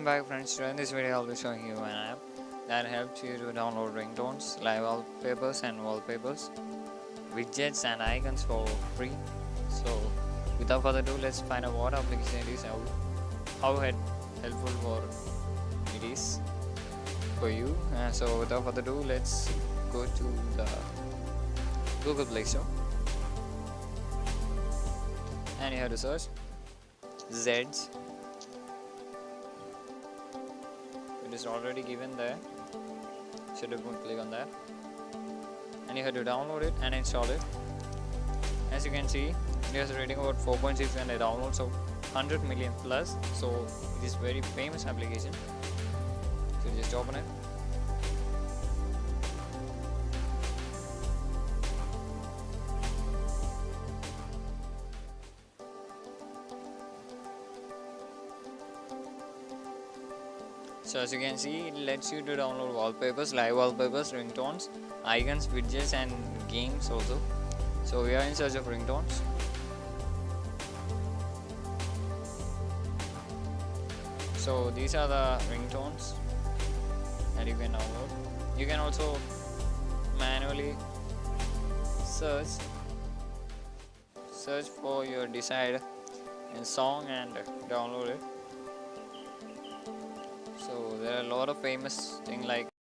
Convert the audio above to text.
Welcome back, friends. Today in this video I'll be showing you an app that helps you to download ringtones, live wallpapers and wallpapers, widgets and icons for free. So without further ado, let's find out what application it is and how helpful for it is for you. So without further ado, let's go to the Google Play Store and you have to search Zeds. It is already given there, so you can click on that and you have to download it and install it. As you can see, it has a rating about 4.6 and a downloads of 100 million plus, so it is very famous application. So just open it. So as you can see, it lets you to download wallpapers, live wallpapers, ringtones, icons, widgets and games also. So we are in search of ringtones. So these are the ringtones that you can download. You can also manually search for your desired song and download it. So there are a lot of famous things like